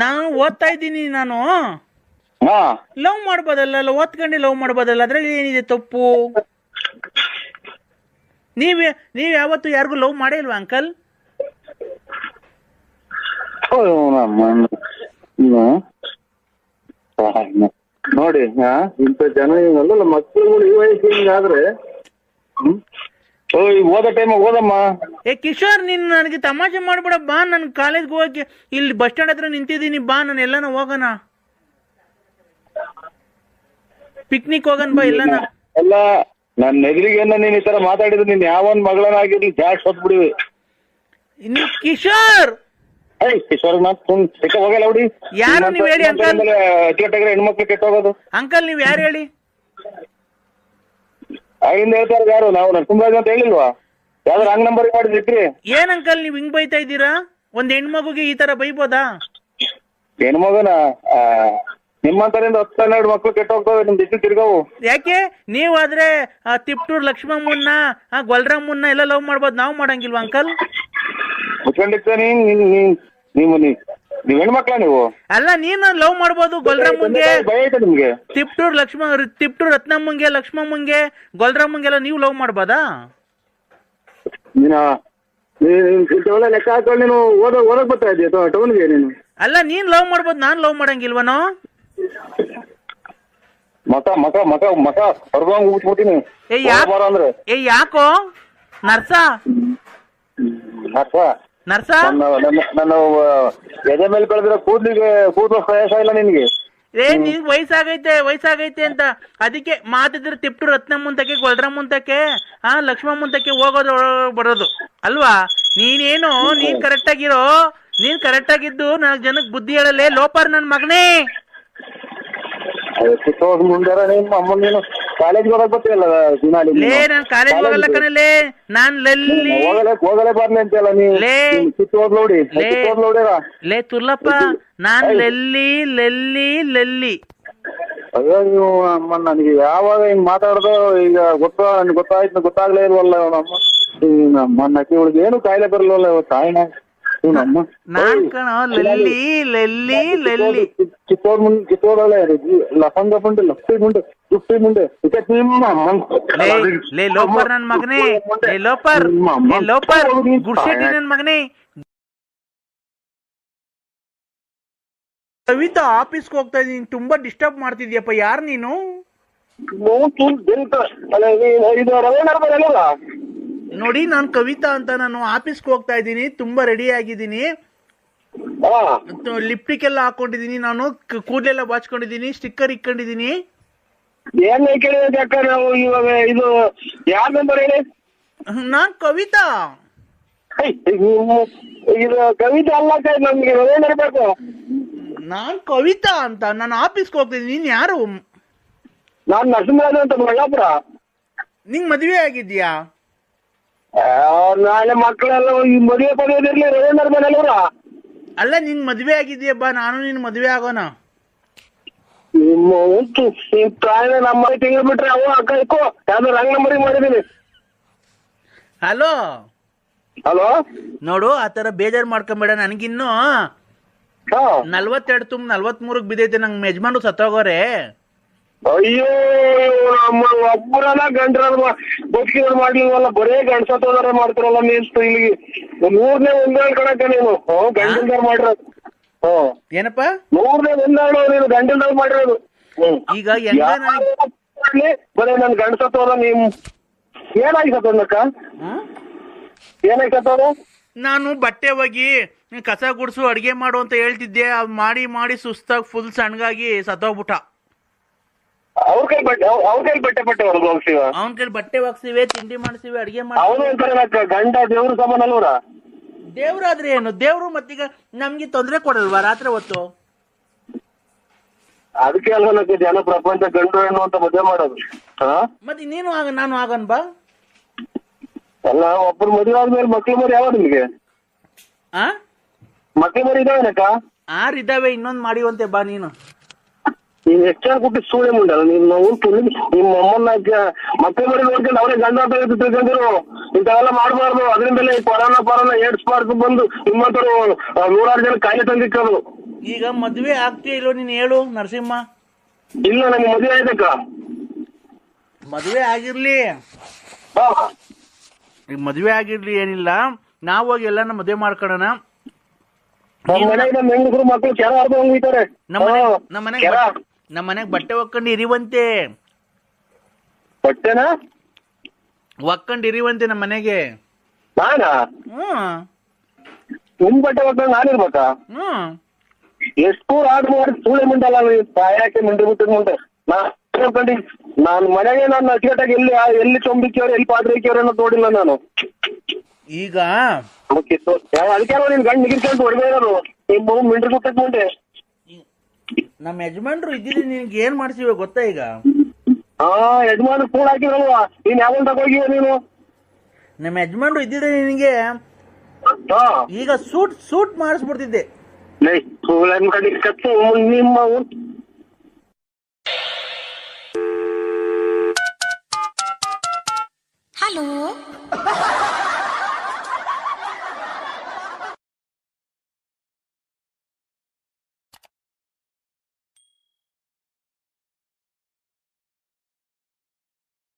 S1: ನಾನು ಓದ್ತಾ ಇದ್ದೀನಿ. ನಾನು ಲವ್ ಮಾಡ್ಬೋದಲ್ಲ, ಓದ್ಕೊಂಡೆ ಲವ್ ಮಾಡ್ಬೋದಲ್ಲ, ಅದ್ರಲ್ಲಿ ಏನಿದೆ ತಪ್ಪು? ನೀವ್ ಯಾವತ್ತು ಯಾರಿಗೂ ಲವ್ ಮಾಡೇ ಇಲ್ವಾ ಅಂಕಲ್?
S2: ನೋಡಿ, ಇಂಥ ಜನ ಅಲ್ಲ ಮಕ್ಕಳುಗಳು ಈ ವಯಸ್ಸು ಹಿಂಗಾದ್ರೆ ಓದೋ ಟೈಮ್ ಓದಮ್ಮ.
S1: ಕಿಶೋರ್, ನೀನ್ ನನಗೆ ತಮಾಷೆ ಮಾಡ್ಬೇಡ. ಬಾ, ನನ್ ಕಾಲೇಜ್ಗೆ ಹೋಗಿ ಇಲ್ಲಿ ಬಸ್ ಸ್ಟ್ಯಾಂಡ್ ಹತ್ರ ನಿಂತಿದ್ದೀನಿ. ಬಾ, ನಾನು ಎಲ್ಲಾನ ಹೋಗೋಣ, ಪಿಕ್ನಿಕ್ ಹೋಗೋಣ ಬಾ. ಎಲ್ಲಾನ
S2: ಅಲ್ಲ, ನನ್ನ ಎದುರಿಗೇನ ನೀನ್ ಈ ತರ ಮಾತಾಡಿದ್ರೆ ನೀನ್ ಯಾವನ್ ಮಗಳನ್ನಾಗಿರ್ಲಿ ಜಾಸ್ತಿ ಹೊತ್ಬಿಡಿವಿ.
S1: ಕಿಶೋರ್,
S2: ಕಿಶೋರ್ ಹೋಗಲ್ಲ ಹುಡಿ.
S1: ಯಾರು ನೀವ್ ಹೇಳಿ ಅಂಕಲ್?
S2: ಅಚ್ಚುಕಟ್ಟಾಗ್ರೆ ಹೆಣ್ಮಕ್ಳು ಕೆಟ್ಟೋಗೋದು.
S1: ಅಂಕಲ್, ನೀವ್ ಯಾರು ಹೇಳಿ?
S2: ಆಗಿಂದ ಹೇಳ್ತಾರೆ ಯಾರು? ನಾವು ನರಸಿಂಹರಾಜ್ ಅಂತ ಹೇಳಿಲ್ವಾ? ಯಾವ್ದಾರು ಹಂಗ್ ನಂಬರ್ ಮಾಡಿದ್ರಿ?
S1: ಏನ್ ಅಂಕಲ್, ನೀವ್ ಹಿಂಗ್ ಬೈತಾ ಇದ್ದೀರಾ? ಒಂದ್ ಹೆಣ್ಮಗುಗೆ ಈ ತರ ಬೈಬೋದಾ?
S2: ಹೆಣ್ಮಗನ ನಿಮ್ಮಂತರಿಂದ 10-12 ಮಕ್ಳು ಕೆಟ್ಟೋಗ್ತವೆ, ನಿಮ್ ದಿಟ್ಟು ತಿರ್ಗವು.
S1: ಯಾಕೆ? ನೀವಾದ್ರೆ ತಿಪ್ಟೂರ್ ಲಕ್ಷ್ಮಮ್ಮನ್ನ, ಗೊಲ್ರಮ್ಮನ್ನ ಎಲ್ಲ ಲವ್ ಮಾಡ್ಬೋದು, ನಾವ್ ಮಾಡಂಗಿಲ್ವಾ ಅಂಕಲ್?
S2: ಮುಚ್ಕೊಂಡಿರ್ತಾನೆ ನೀವು ಹೆಣ್ಮಕ್ಳ ನೀವು?
S1: ಅಲ್ಲ, ನೀನು ಲವ್ ಮಾಡ್ಬೋದು ಗೊಲ್ರಮ್ಮಂಗೆ,
S2: ನಿಮ್ಗೆ
S1: ತಿಪ್ಟೂರ್ ರತ್ನಮ್ಮಂಗೆ, ಲಕ್ಷ್ಮಮ್ಮಂಗೆ, ಗೊಲ್ರಮ್ಮಂಗೆಲ್ಲ ನೀವು ಲವ್ ಮಾಡ್ಬೋದಾ?
S2: ಲೆಕ್ಕ ಹಾಕೊಂಡು ನೀನು ಓದಕ್ ಬರ್ತಾ ಇದೆಯಾ ಟೌನ್ಗೆ ನೀನು?
S1: ಅಲ್ಲ, ನೀನ್ ಲವ್ ಮಾಡ್ಬೋದು, ನಾನ್ ಲವ್ ಮಾಡಂಗಿಲ್ವನೋ?
S2: ಮಕ ಹೊರಗಂಗ್ ಉಟ್ಬಿಡ್ತೀನಿ.
S1: ಯಾಕೋ ನರ್ಸ
S2: ನನ್ನ ಎದೆ ಮೇಲೆ ಬೆಳೆದಿರೋ ಕೂದಲು ಪ್ರಯಾಸ ಇಲ್ಲ ನಿನ್ಗೆ?
S1: ನಿನ್ಗೆ ವಯಸ್ಸಾಗೈತೆ ಅಂತ ಅದಕ್ಕೆ ಮಾತಿದ್ರೆ ತಿಪ್ಟು ರತ್ನಮ್ಮಂತಕ್ಕೆ, ಗೊಲ್ರಮ್ಮಂತಕ್ಕೆ, ಲಕ್ಷ್ಮಮ್ಮಂತಕ್ಕೆ ಹೋಗೋದು ಬರೋದು ಅಲ್ವಾ? ನೀನ್ ಕರೆಕ್ಟ್ ಆಗಿದ್ದು 4 ಜನಕ್ಕೆ ಬುದ್ಧಿ ಹೇಳಲೇ ಲೋಪರ್ ನನ್ ಮಗನೇ.
S2: ಮುಂದಾರ ನೀನು ಕಾಲೇಜ್ ಹೋಗಕ್ ಗೊತ್ತಿಲ್ಲ ದಿನಾಲಿ?
S1: ನಾನ್ ಕಾಲೇಜ್ ಹೋಗಲ್ಲ ಕಣಲೇ, ನಾನ್
S2: ಹೋಗಲೇ ಬರ್ಲಿ ಅಂತಲ್ಲ ನೀವು.
S1: ಲೇ ತುರ್ಲಪ್ಪ, ನಾನ್ ಲೆಲ್ಲಿ.
S2: ಅಯ್ಯೋ ನೀವು ಅಮ್ಮ, ನನಗೆ ಯಾವಾಗ ಹಿಂಗ್ ಮಾತಾಡ್ದೋ ಈಗ ಗೊತ್ತಾಗ್ಲೇ ಇಲ್ವಲ್ಲ ನಮ್ಮ ನಕ್ಕಿ ಒಳಗೆ ಏನು ಕಾಯಿಲೆ ಬರಲ್ವಲ್ಲ ತಾಯಿನ
S1: ನಾನ್ ಕಣ ಲೆಲ್ಲಿ
S2: ಕಿತ್ತೋದಳೆ ಲಫಂಗ ಮುಂಡೆ ಲಫ್ಟಿ ಮುಂಡೆ ತುಫ್ಟಿ ಮುಂಡೆ
S1: ಲೇ ಲೋಪರ್ ನನ್ ಮಗನೇ, ಲೋಪರ್ ಗುಡ್ಸೆಟ್ಟಿ ನನ್ ಮಗನೇ. ಕವಿತಾ, ಆಫೀಸ್ಗೆ ಹೋಗ್ತಾ ಇದೀನಿ, ತುಂಬಾ ಡಿಸ್ಟರ್ಬ್ ಮಾಡ್ತಿದ್ಯಪ್ಪ. ಯಾರು ನೀನು? ನೋಡಿ, ನಾನ್ ಕವಿತಾ ಅಂತ, ನಾನು ಆಫೀಸ್ಗೆ ಹೋಗ್ತಾ ಇದ್ದೀನಿ, ತುಂಬಾ ರೆಡಿ ಆಗಿದ್ದೀನಿ, ಲಿಪ್ಟಿಕ್ ಎಲ್ಲ ಹಾಕೊಂಡಿದೀನಿ, ನಾನು ಕೂದಲೆಲ್ಲ ಬಾಚ್ಕೊಂಡಿದೀನಿ, ಸ್ಟಿಕ್ಕರ್ ಇಟ್ಕೊಂಡಿದೀನಿ.
S2: ಏನ್ ಕೇಳಿದಕ್ಕ ನಾವು ಇವಾಗ? ಇದು ಯಾರ ನಂಬರ್ ಹೇಳಿ?
S1: ನಾನ್ ಕವಿತಾ.
S2: ಇದು ಕವಿತಾ ಅಲ್ಲ, ನಮ್ಗೆ ಇರಬೇಕು.
S1: ನಾನ್ ಕವಿತಾ ಅಂತ, ನಾನು ಆಫೀಸ್ಗೆ ಹೋಗ್ತಿದ್ದೀನಿ. ನೀನ್ ಯಾರು?
S2: ನಾನ್ ನರಸಿಂಹರಾಜು ಅಂತ, ಬಳ್ಳಾಪುರ.
S1: ನಿಂಗ್ ಮದ್ವೆ ಆಗಿದ್ಯಾ?
S2: ನಾಳೆ ಮಕ್ಕಳೆಲ್ಲ ಮದುವೆ ಪಡೆಯೋದಿರ್ಲಿ ರವೀಂದ್ರ ಮನೆಯಲ್ವರ.
S1: ಅಲ್ಲ, ನಿನ್ ಮದ್ವೆ ಆಗಿದ್ಯಾ? ಬಾ, ನಾನು ನಿನ್ ಮದ್ವೆ ಆಗೋಣ.
S2: ನಮ್ಮ ತಿಂಗಳು ಬಿಟ್ರೆ ಅವ ಅಕ್ಕ ಇಕ್ಕೋ ಯಾವ್ದು ರಂಗ್ ನಂಬರಿಗೆ ಮಾಡಿದೀನಿ.
S1: ಹಲೋ ನೋಡು, ಆತರ ಬೇಜಾರ್ ಮಾಡ್ಕೊಂಬೇಡ. ನನಗಿನ್ನು
S2: ಹಾ
S1: 42 ತುಂಬ 43ಕ್ಕೆ ಬಿದ್ದೈತೆ ನಂಗೆ ಯಜಮಾನ್ರು ಸತ್ತೋಗೋರೆ.
S2: ಅಯ್ಯೋ ನಮ್ಮ ಒಬ್ಬರಲ್ಲ ಗಂಡ್ರ ಬದುಕಿದ್ರು ಮಾಡ್ಲಿಲ್ವಲ್ಲ, ಬರೇ ಗಂಡ್ಸತ್ತೋದಾರ ಮಾಡ್ತಾರಲ್ಲ ನೀನ್ ಇಲ್ಲಿ 100ನೇ ಒಂದೇಳು ಕಣಕ್ಕ ನೀನು ಗಂಡಲ್ದಾರ್ ಮಾಡಿರೋದು.
S1: ಏನಪ್ಪ
S2: 100ನೇ ಒಂದೇಳು ನೀನು ಗಂಡಲ್ದಾರ್ ಮಾಡಿರೋದು.
S1: ಈಗ
S2: ಬರೇ ನನ್ ಗಂಡ್ಸತ್ತೋದ ನೀವ್ ಏನಾಗಿ ಸತ್ತೋದಕ್ಕ, ಏನಾಗಿ ಸತ್ತೋದು?
S1: ನಾನು ಬಟ್ಟೆ ಒಗಿ ಕಸ ಗುಡ್ಸು ಅಡ್ಗೆ ಮಾಡು ಅಂತ ಹೇಳ್ತಿದ್ದೆ, ಅದ್ ಮಾಡಿ ಮಾಡಿ ಸುಸ್ತಾಗಿ ಫುಲ್ ಸಣ್ಣಗಾಗಿ ಸತ್ತೋಗ್ಬಿಟ್ಟ.
S2: ಅವ್ರ ಕೈ ಬಟ್ಟೆ ಹೊರಗೆ ಹೋಗ್ತೀವ,
S1: ಅವನ ಕೈ ಬಟ್ಟೆ ಒಗ್ಸಿವೆ, ತಿಂಡಿ ಮಾಡ್ಸಿವೆ, ಅಡ್ಗೆ
S2: ಅವನು ಅಂತಾರಕ್ಕ ಗಂಡ ದೇವ್ರ ಸಮಾನ ಅಲ್ವರ.
S1: ದೇವ್ರಾದ್ರೆ ಏನು, ದೇವ್ರು ಮತ್ತೀಗ ನಮ್ಗೆ ತೊಂದ್ರೆ ಕೊಡಲ್ವಾ ರಾತ್ರಿ ಹೊತ್ತು?
S2: ಅದಕ್ಕೆ ಅಲ್ವನಕ್ಕೆ ಜನ ಪ್ರಪಂಚ ಗಂಡು ಹೆಣ್ಣು ಅಂತ ಮದುವೆ ಮಾಡೋದು.
S1: ಮತ್ತೆ ನೀನು ನಾನು ಆಗನ್ ಬಾ.
S2: ಅಲ್ಲ ಒಬ್ಬರು ಮದುವೆ ಆದ್ಮೇಲೆ ಮಕ್ಳು ಮರಿ ಯಾವ ನಿಮ್ಗೆ? ಮಕ್ಳು ಮರಿ ಇದಾವನಕ್ಕ?
S1: 6 ಇದ್ದಾವೆ, ಇನ್ನೊಂದ್ ಮಾಡಿವಂತೆ ಬಾ ನೀನು.
S2: ನೀನ್ ಹೆಚ್ಚಾಗಿ ಕೊಟ್ಟು ಸೂಳೆ ಮುಂಡಲ್ಲ ನೀನ್. ನಿಮ್ಮ ಅಮ್ಮನ್ನ ಮಕ್ಳು ಮರಿ ನೋಡ್ಕೊಂಡು ಅವರೇ ಗಂಡ ಅಂತ ತಿಳ್ಕೊಂಡ್ರು. ಇಂಥವೆಲ್ಲ ಮಾಡಬಾರ್ದು. ಅದರಿಂದಲೇ ಕೊರೋನಾ ಏಡ್ಸ್ಬಾರ್ದು ಬಂದು ನಿಮ್ಮಂತರು 100 ಜನ ಕಾಯಿಲೆ ತಂದಿಕ್ಕೋದು.
S1: ಈಗ ಮದ್ವೆ ಆಗ್ತೀಯ ಇಲ್ವೋ ನೀನ್ ಹೇಳು ನರಸಿಂಹ?
S2: ಇಲ್ಲ ನಂಗೆ ಮದುವೆ ಆಯ್ತಕ್ಕ.
S1: ಮದ್ವೆ ಆಗಿರ್ಲಿ, ಈಗ ಮದ್ವೆ ಆಗಿರ್ಲಿ ಏನಿಲ್ಲ, ನಾವ್ ಹೋಗಿ ಎಲ್ಲಾನ ಮದ್ವೆ ಮಾಡ್ಕೊಳ್ಳೋಣ.
S2: ನಮ್ಮ ಮನೆಗೆ ನಮ್ಮ ಹೆಂಗಸರು ಮಕ್ಕಳು ಕೆರ ಹರ್ದು ಹೋಗ್ತಾರೆ.
S1: ನಮ್ಮ ಮನೆಗ್ ಬಟ್ಟೆ ಒಕ್ಕೊಂಡು ಇರಿವಂತೆ.
S2: ಬಟ್ಟೆನಾ
S1: ಒಕ್ಕೊಂಡು ಇರಿವಂತೆ ನಮ್ಮ ಮನೆಗೆ.
S2: ನಾನಾ? ನಿಮ್ ಬಟ್ಟೆ ಒಕ್ಕೊಂಡು ನಾನಿರ್ಬೇಕಾ? ಎಷ್ಟು ಆರ್ಡರ್ ಮಾಡಿ ಸೂಳೆ ಮುಂಡಲ್ಲ ತಾಯಾಕೆ ಮುಂಡೆ ಬಿಟ್ಟಿದ್ ಮುಂದೆ ನಾನು ಮನೆಗೆ ನಾನು ಅಚ್ಚುಕಟ್ಟಾಗಿ ಎಲ್ಲಿ ಚೊಂಬಿಕ್ಕಿಯವ್ರು ಎಲ್ಲಿ ಪಾತ್ರೆ ಇಕ್ಕಿಯವ್ರು ಅನ್ನೋದು ನೋಡಿಲ್ಲ ನಾನು.
S1: ಈಗ
S2: ಅದಕ್ಕೆ ನಿನ್ ಗಂಡು ನಿಗಿರ್ಕೊಂಡು ಹೊಡೆದೇ ಇರೋದು ನಿಮ್ಮ ಮಿಂಡ್ರಿ ಬಿಟ್ಟದ್ ಮುಂದೆ.
S1: ನಮ್ಮ ಯಜಮಾನ್ರು ಇದ್ದಿದ್ದು ನಿನ್ಗೆ ಏನ್ ಮಾಡ್ಸಿವ ಗೊತ್ತಾ? ಈಗ
S2: ಯಜಮಾನ್ ಕೂಡ ಹಾಕಿರಲ್ವಾ ನೀನ್ ಯಾವಾಗ ತಗೋಗಿವ ನೀನು?
S1: ನಮ್ಮ ಯಜಮಾನ್ರು ಇದ್ದಿದ್ರೆ ನಿನಗೆ ಈಗ ಸೂಟ್ ಮಾಡಿಸ್ಬಿಡ್ತಿದ್ದೆ.
S2: ನಿಮ್ಮ